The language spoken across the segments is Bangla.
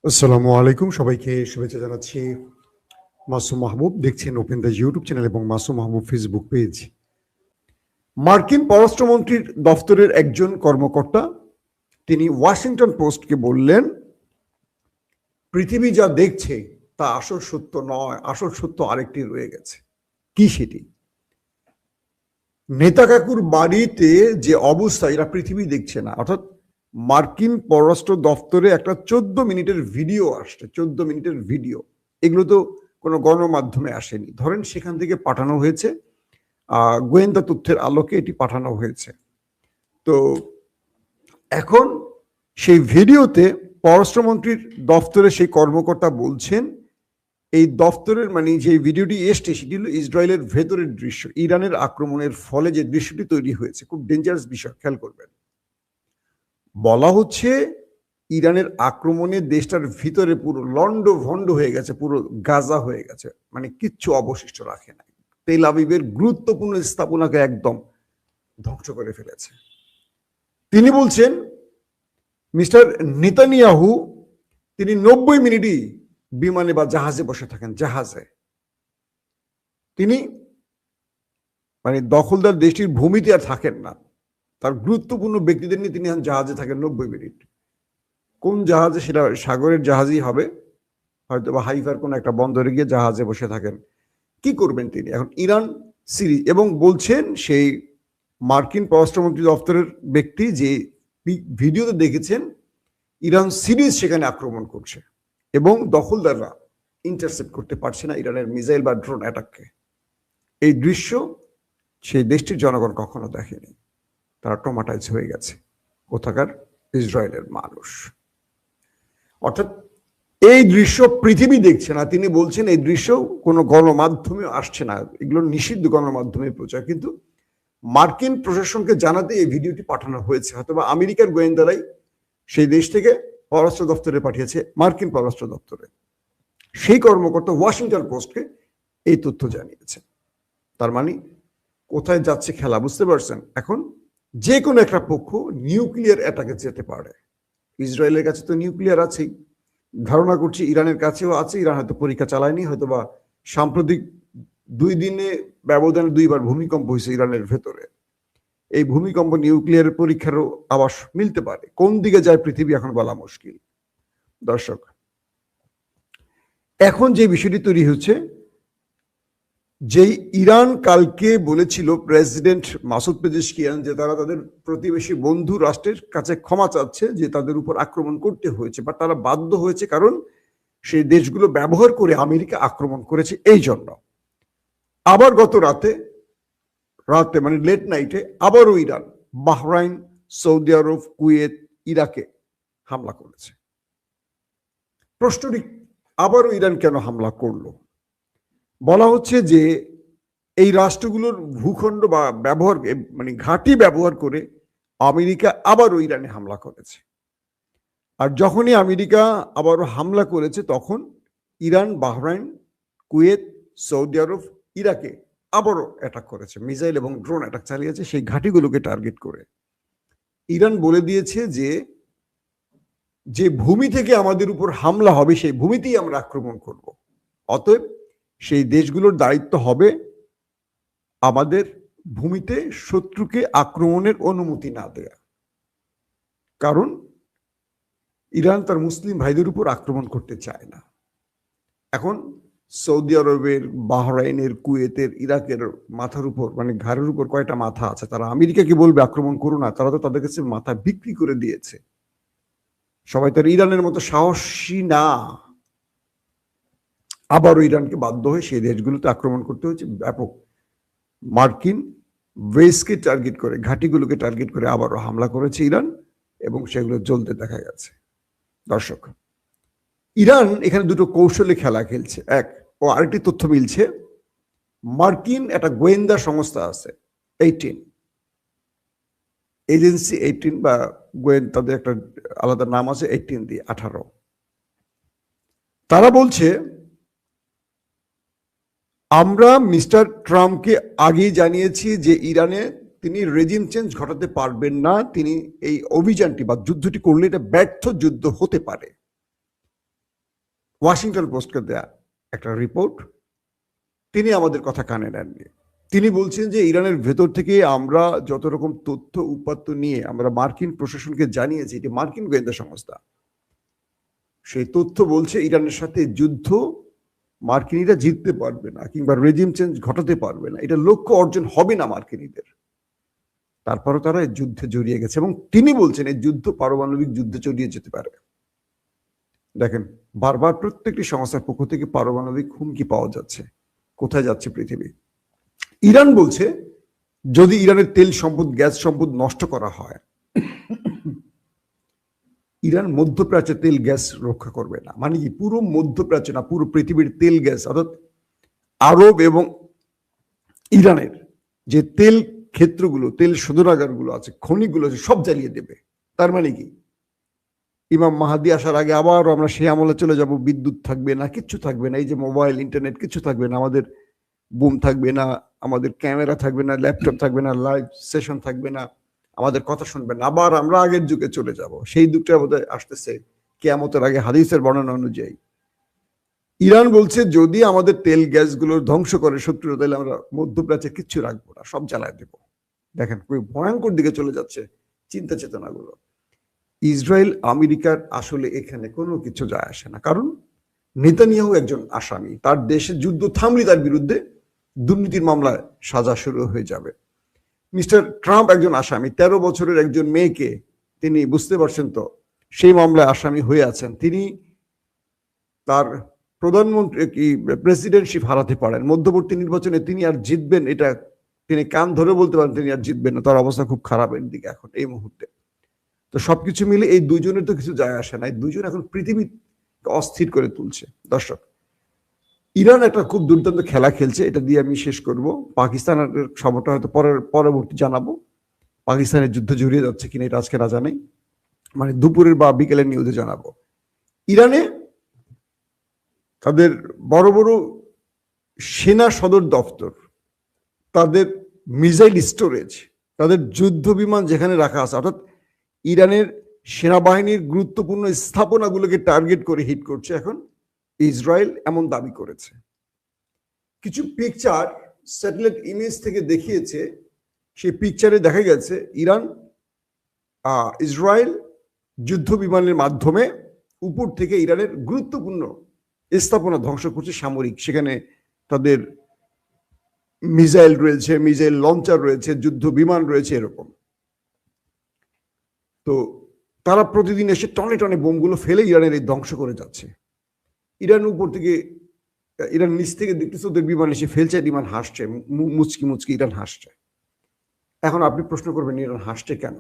আসসালামু আলাইকুম, সবাইকে শুভেচ্ছা জানাচ্ছি। মাসুম মাহবুব দেখছেন ওপেন দ্য ইউটিউব চ্যানেল এবং মাসুম মাহবুব ফেসবুক পেজ। মার্কিন পররাষ্ট্রমন্ত্রীর দফতরের একজন কর্মকর্তা তিনি ওয়াশিংটন পোস্টকে বললেন, পৃথিবী যা দেখছে তা আসল সত্য নয়, আসল সত্য আরেকটি রয়ে গেছে। কি সেটি? নেতা কাকুর বাড়িতে যে অবস্থা, এরা পৃথিবী দেখছে না। অর্থাৎ মার্কিন পররাষ্ট্র দফতরে একটা 14 মিনিটের ভিডিও আসছে, 14 মিনিটের ভিডিও। এগুলো তো কোনো গণমাধ্যমে আসেনি, ধরেন সেখান থেকে পাঠানো হয়েছে, গোয়েন্দা তথ্যের আলোকে এটি পাঠানো হয়েছে। তো এখন সেই ভিডিওতে পররাষ্ট্রমন্ত্রীর দফতরে সেই কর্মকর্তা বলছেন, এই দফতরের মানে যে ভিডিওটি এসছে সেটি হলো ইসরায়েলের ভেতরের দৃশ্য, ইরানের আক্রমণের ফলে যে দৃশ্যটি তৈরি হয়েছে, খুব ডেঞ্জারাস বিষয়, খেয়াল করবেন। বলা হচ্ছে ইরানের আক্রমণে দেশটার ভিতরে পুরো লন্ড ভন্ড হয়ে গেছে, পুরো গাজা হয়ে গেছে, মানে কিচ্ছু অবশিষ্ট রাখে নাই। তেল আবিবের গুরুত্বপূর্ণ স্থাপনাকে একদম ধ্বংস করে ফেলেছে। তিনি বলছেন, মিস্টার নেতানিয়াহু তিনি 90 মিনিটই বিমানে বা জাহাজে বসে থাকেন, জাহাজে। তিনি মানে দখলদার দেশটির ভূমিতে আর থাকেন না, তার গুরুত্বপূর্ণ ব্যক্তিদের নিয়ে তিনি জাহাজে থাকেন 90 মিনিট। কোন জাহাজে? সেটা সাগরের জাহাজই হবে, হয়তো বা হাইফার কোন একটা বন্দরে গিয়ে জাহাজে বসে থাকেন। কি করবেন তিনি এখন? ইরান সিরিজ, এবং বলছেন সেই মার্কিন পররাষ্ট্রমন্ত্রী দপ্তরের ব্যক্তি যে ভিডিওতে দেখেছেন, ইরান সিরিজ সেখানে আক্রমণ করছে এবং দখলদাররা ইন্টারসেপ্ট করতে পারছে না ইরানের মিসাইল বা ড্রোন অ্যাটাককে। এই দৃশ্য সেই দেশটির জনগণ কখনো দেখেনি, তারা ট্রমাটাইজ হয়ে গেছে, কোথাকার ইসরায়েলের মানুষ। অর্থাৎ এই দৃশ্য পৃথিবী দেখছে না, তিনি বলছেন এই দৃশ্য কোনো গণমাধ্যমে আসছে না, এগুলো নিষিদ্ধ গণমাধ্যমে প্রচার। কিন্তু মার্কিন প্রশাসনকে জানাতে এই ভিডিওটি পাঠানো হয়েছে, হয়তো বা আমেরিকার গোয়েন্দারাই সেই দেশ থেকে পররাষ্ট্র দপ্তরে পাঠিয়েছে, মার্কিন পররাষ্ট্র দপ্তরে। সেই কর্মকর্তা ওয়াশিংটন পোস্টকে এই তথ্য জানিয়েছে। তার মানে কোথায় যাচ্ছে খেলা, বুঝতে পারছেন? এখন যে কোনো একটা পক্ষ নিউক্লিয়ার অ্যাটাকে যেতে পারে। ইসরায়েলের কাছে তো নিউক্লিয়ার আছেই, ধারণা করছি ইরানের কাছেও আছে। ইরান হয়তো পরীক্ষা চালায়নি, হয়তোবা সাম্প্রতিক 2 দিনে ব্যবধানে 2বার ভূমিকম্প হয়েছে ইরানের ভেতরে। এই ভূমিকম্প নিউক্লিয়ার পরীক্ষারও আবাস মিলতে পারে। কোন দিকে যায় পৃথিবী এখন বলা মুশকিল। দর্শক, এখন যে বিষয়টি তৈরি হচ্ছে, যেই ইরান কালকে বলেছিল প্রেসিডেন্ট মাসুদ পেজেশকিয়ান যে তারা তাদের প্রতিবেশী বন্ধু রাষ্ট্রের কাছে ক্ষমা চাচ্ছে যে তাদের উপর আক্রমণ করতে হয়েছে, বা তারা বাধ্য হয়েছে কারণ সেই দেশগুলো ব্যবহার করে আমেরিকা আক্রমণ করেছে। এই জন্য আবার গত রাতে মানে লেট নাইটে আবারও ইরান বাহরাইন, সৌদি আরব, কুয়েত, ইরাকে হামলা করেছে। প্রশ্নটি, আবারও ইরান কেন হামলা করলো? বলা হচ্ছে যে এই রাষ্ট্রগুলোর ভূখণ্ড বা ব্যবহার মানে ঘাঁটি ব্যবহার করে আমেরিকা আবারও ইরানে হামলা করেছে। আর যখনই আমেরিকা আবারও হামলা করেছে তখন ইরান, বাহরাইন, কুয়েত, সৌদি আরব, ইরাকে আবারও অ্যাটাক করেছে, মিসাইল এবং ড্রোন অ্যাটাক চালিয়েছে সেই ঘাঁটিগুলোকে টার্গেট করে। ইরান বলে দিয়েছে যে যে ভূমি থেকে আমাদের উপর হামলা হবে সেই ভূমিতেই আমরা আক্রমণ করব। অতএব সেই দেশগুলোর দায়িত্ব হবে আমাদের ভূমিতে শত্রুকে আক্রমণের অনুমতি না দেয়া। কারণ ইরান তার মুসলিম ভাইদের উপর আক্রমণ করতে চায় না। এখন সৌদি আরবের, বাহরাইনের, কুয়েতের, ইরাকের মাথার উপর মানে ঘাড়ের উপর কয়টা মাথা আছে? তারা আমেরিকাকে বলবে আক্রমণ করো না? তারা তো তাদের কাছে মাথা বিক্রি করে দিয়েছে। সবাই তার ইরানের মতো সাহসী না। আবারও ইরানকে বাধ্য হয়ে সেই দেশগুলোতে আক্রমণ করতে হয়েছে। ব্যাপক মার্কিন বেসকে টার্গেট করে, ঘাঁটিগুলোকে টার্গেট করে আবারও হামলা করেছে ইরান, এবং সেগুলো জ্বলতে দেখা গেছে। দর্শক, ইরান এখানে দুটো কৌশলে খেলা খেলছে। এক, ও আরেকটি তথ্য মিলছে, মার্কিন একটা গোয়েন্দা সংস্থা আছে 18 এজেন্সি, 18 বা গোয়েন্দা, তাদের একটা আলাদা নাম আছে, 18 দিয়ে 18। তারা বলছে আমরা মিস্টার ট্রাম্পকে আগেই জানিয়েছি যে ইরানে তিনি রেজিম চেঞ্জ ঘটাতে পারবেন না, তিনি এই অভিযানটি বা যুদ্ধটি করলে এটা ব্যর্থ যুদ্ধ হতে পারে। ওয়াশিংটন পোস্টকে দেয়া একটা রিপোর্ট, তিনি আমাদের কথা কানে নেননি। তিনি বলছেন যে ইরানের ভেতর থেকে আমরা যত রকম তথ্য উপাত্ত নিয়ে আমরা মার্কিন প্রশাসনকে জানিয়েছি, এটি মার্কিন গোয়েন্দা সংস্থা, সেই তথ্য বলছে ইরানের সাথে যুদ্ধ মার্কিনীরা জিততে পারবে না কিংবা রেজিম চেঞ্জ ঘটাতে পারবে না, এটা লক্ষ্য অর্জন হবে না মার্কিনীদের। তারপরও তারা এই যুদ্ধে জড়িয়ে গেছে এবং তিনি বলছেন এই যুদ্ধ পারমাণবিক যুদ্ধে জড়িয়ে যেতে পারে। দেখেন, বারবার প্রত্যেকটি সংস্থার পক্ষ থেকে পারমাণবিক হুমকি পাওয়া যাচ্ছে। কোথায় যাচ্ছে পৃথিবী? ইরান বলছে যদি ইরানের তেল সম্পদ, গ্যাস সম্পদ নষ্ট করা হয়, ইরান মধ্যপ্রাচ্যে তেল গ্যাস রক্ষা করবে না। মানে কি, পুরো মধ্যপ্রাচ্য না, পুরো পৃথিবীর তেল গ্যাস, অর্থাৎ আরব এবং ইরানের যে তেল ক্ষেত্রগুলো, তেল শোধনাগারগুলো আছে, খনিগুলো আছে, সব জ্বালিয়ে দেবে। তার মানে কি, ইমাম মাহাদি আসার আগে আবার আমরা সেই আমলে চলে যাব, বিদ্যুৎ থাকবে না, কিচ্ছু থাকবে না, এই যে মোবাইল, ইন্টারনেট, কিছু থাকবে না, আমাদের বুম থাকবে না, আমাদের ক্যামেরা থাকবে না, ল্যাপটপ থাকবে না, লাইভ সেশন থাকবে না, আমাদের কথা শুনবেন না, আবার আমরা আগের যুগে চলে যাব। সেই যুগটা বোধহয় আসতেছে কিয়ামতের আগে, হাদিসের বর্ণনা অনুযায়ী। ইরান বলছে যদি আমাদের তেল গ্যাস গুলো ধ্বংস করে শত্রুরা, তাহলে আমরা মধ্যপ্রাচ্যে কিচ্ছু রাখবো না, সব জ্বালায় দেবো। দেখেন খুবই ভয়ঙ্কর দিকে চলে যাচ্ছে চিন্তা চেতনাগুলো। ইসরায়েল আমেরিকার আসলে এখানে কোনো কিছু যায় আসে না, কারণ নেতানিয়াহু একজন আসামি, তার দেশে যুদ্ধ থামলে তার বিরুদ্ধে দুর্নীতির মামলায় সাজা শুরু হয়ে যাবে। মিস্টার ট্রাম্প একজন আসামি, 13 বছরের একজন মেয়েকে তিনি, বুঝতে পারছেন তো, সেই মামলায় আসামি হয়ে আছেন। তিনি তার প্রধানমন্ত্রী কি প্রেসিডেন্টশিপ হারাতে পারেন, মধ্যবর্তী নির্বাচনে তিনি আর জিতবেন এটা তিনি কান ধরে বলতে পারেন, তিনি আর জিতবেন না, তার অবস্থা খুব খারাপের দিকে এখন এই মুহূর্তে। তো সবকিছু মিলে এই দুজনের তো কিছু যায় আসে না, এই দুজন এখন পৃথিবী অস্থির করে তুলছে। দর্শক, ইরান একটা খুব দুর্দান্ত খেলা খেলছে, এটা দিয়ে আমি শেষ করব। পাকিস্তানের খবরটা হয়তো পরবর্তী জানাবো, পাকিস্তানের যুদ্ধ জড়িয়ে যাচ্ছে কিনা এটা আজকে না জানাই, মানে দুপুরের বা বিকেলের নিউজে জানাবো। ইরানে তাদের বড় বড় সেনা সদর দপ্তর, তাদের মিসাইল স্টোরেজ, তাদের যুদ্ধ বিমান যেখানে রাখা আছে, অর্থাৎ ইরানের সেনাবাহিনীর গুরুত্বপূর্ণ স্থাপনাগুলোকে টার্গেট করে হিট করছে এখন ইসরায়েল, এমন দাবি করেছে। কিছু পিকচার স্যাটেলাইট ইমেজ থেকে দেখিয়েছে, সেই পিকচারে দেখা গেছে ইরান ইসরায়েল যুদ্ধ বিমানের মাধ্যমে উপর থেকে ইরানের গুরুত্বপূর্ণ স্থাপনা ধ্বংস করছে সামরিক, সেখানে তাদের মিসাইল রয়েছে, মিসাইল লঞ্চার রয়েছে, যুদ্ধ বিমান রয়েছে, এরকম। তো তারা প্রতিদিন এসে টনে টনে বোমগুলো ফেলে ইরানের এই ধ্বংস করে যাচ্ছে। ইরান উপর থেকে, ইরান নিচ থেকে দেখতেছে ওদের বিমান এসে ফেলছে, বিমান হাসছে, মুচকি মুচকি ইরান হাসছে। এখন আপনি প্রশ্ন করবেন ইরান হাসছে কেন?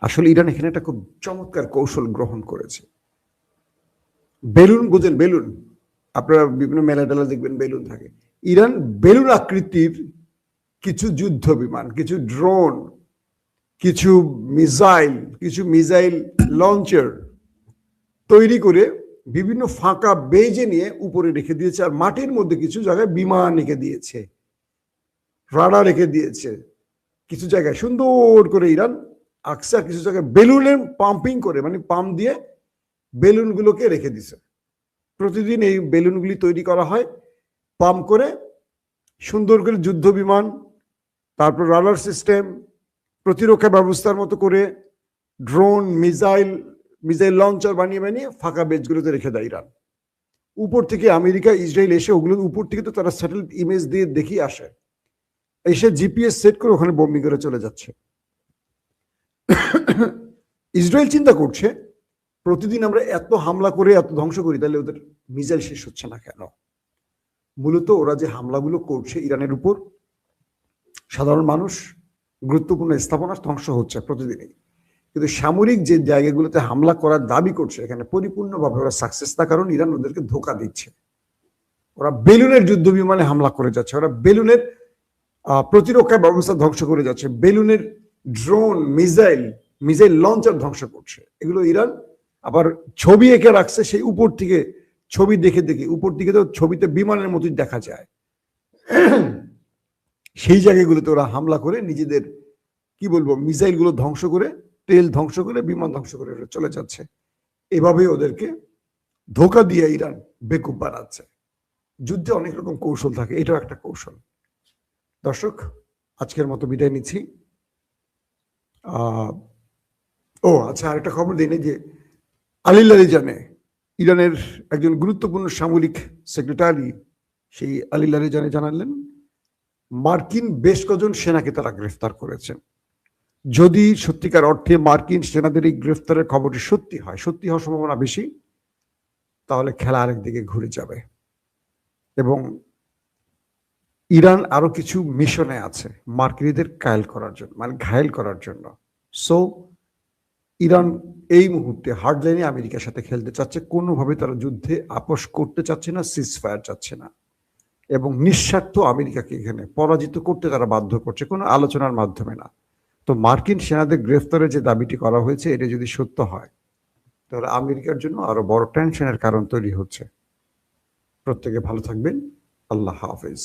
আসলে ইরান এখানে একটা খুব চমৎকার কৌশল গ্রহণ করেছে। বেলুন বোঝেন, বেলুন, আপনারা বিভিন্ন মেলা টেলা দেখবেন বেলুন থাকে। ইরান বেলুন আকৃতির কিছু যুদ্ধ বিমান, কিছু ড্রোন, কিছু মিসাইল লঞ্চার তৈরি করে বিভিন্ন ফাঁকা বেজে নিয়ে উপরে রেখে দিয়েছে, আর মাটির মধ্যে কিছু জায়গায় বিমান রেখে দিয়েছে, রাডার রেখে দিয়েছে, কিছু জায়গায় সুন্দর করে ইরান আকসা, কিছু জায়গায় বেলুনের পাম্পিং করে, মানে পাম্প দিয়ে বেলুনগুলোকে রেখে দিছে। প্রতিদিন এই বেলুনগুলি তৈরি করা হয়, পাম্প করে সুন্দর করে যুদ্ধ বিমান, তারপর রাডার সিস্টেম, প্রতিরক্ষা ব্যবস্থার মতো করে ড্রোন, মিসাইল লঞ্চার বানিয়ে ফাঁকা বেজগুলোতে রেখে দেয় ইরান। উপর থেকে আমেরিকা, ইসরায়েল এসে ওগুলো উপর থেকে তো তারা স্যাটেলাইট ইমেজ দিয়ে দেখিয়ে আসে, এসে জিপিএস সেট করে ওখানে বোম্বিং করে চলে যাচ্ছে। ইসরায়েল চিন্তা করছে প্রতিদিন আমরা এত হামলা করে এত ধ্বংস করি, তাহলে ওদের মিসাইল শেষ হচ্ছে না কেন? মূলত ওরা যে হামলাগুলো করছে ইরানের উপর, সাধারণ মানুষ, গুরুত্বপূর্ণ স্থাপনা ধ্বংস হচ্ছে প্রতিদিনই, কিন্তু সামরিক যে জায়গাগুলোতে হামলা করার দাবি করছে এখানে পরিপূর্ণভাবে ওরা সাকসেস না, কারণ ইরান ওদেরকে ধোঁকা দিচ্ছে। ওরা বেলুনের যুদ্ধ বিমানে হামলা করে যাচ্ছে, ওরা বেলুনের প্রতিরক্ষা ব্যবস্থা ধ্বংস করে যাচ্ছে, বেলুনের ড্রোন, মিসাইল লঞ্চার ধ্বংস করছে। এগুলো ইরান আবার ছবি এঁকে রাখছে, সেই উপর থেকে ছবি দেখে উপর থেকে তো ছবিতে বিমানের মতোই দেখা যায়, সেই জায়গাগুলোতে ওরা হামলা করে নিজেদের কি বলবো মিসাইল গুলো ধ্বংস করে, তেল ধ্বংস করে, বিমান ধ্বংস করে চলে যাচ্ছে। এভাবেই ওদেরকে ধোকা দিয়ে ইরান বেকুব বানাচ্ছে। যুদ্ধে অনেক রকম কৌশল থাকে, এটাও একটা কৌশল। দর্শক, আজকের মতো বিদায় নিচ্ছি। ও আচ্ছা, আরেকটা খবর দিই যে আলী লারিজানে, ইরানের একজন গুরুত্বপূর্ণ সামরিক সেক্রেটারি, সেই আলী লারিজানে জানালেন মার্কিন বেশ কজন সেনাকে তারা গ্রেফতার করেছেন। যদি সত্যিকার অর্থে মার্কিন সেনাদের এই গ্রেফতারের খবরটি সত্যি হয়, সত্যি হওয়ার সম্ভাবনা বেশি, তাহলে খেলা আরেক দিকে ঘুরে যাবে। এবং ইরান আরো কিছু মিশনে আছে মার্কিনীদের কায়েল করার জন্য, মানে ঘায়েল করার জন্য। সো ইরান এই মুহূর্তে হার্ডলাইনে আমেরিকার সাথে খেলতে চাচ্ছে, কোনোভাবে তারা যুদ্ধে আপোষ করতে চাচ্ছে না, সিজ ফায়ার চাচ্ছে না, এবং নিঃস্বার্থ আমেরিকাকে এখানে পরাজিত করতে তারা বাধ্য করছে, কোনো আলোচনার মাধ্যমে না। তো মার্কিন সেনাদের গ্রেফতারের যে দাবিটি করা হয়েছে, এটা যদি সত্য হয় তাহলে আমেরিকার জন্য আরো বড় টেনশনের কারণ তৈরি হচ্ছে। প্রত্যেকে ভালো থাকবেন। আল্লাহ হাফেজ।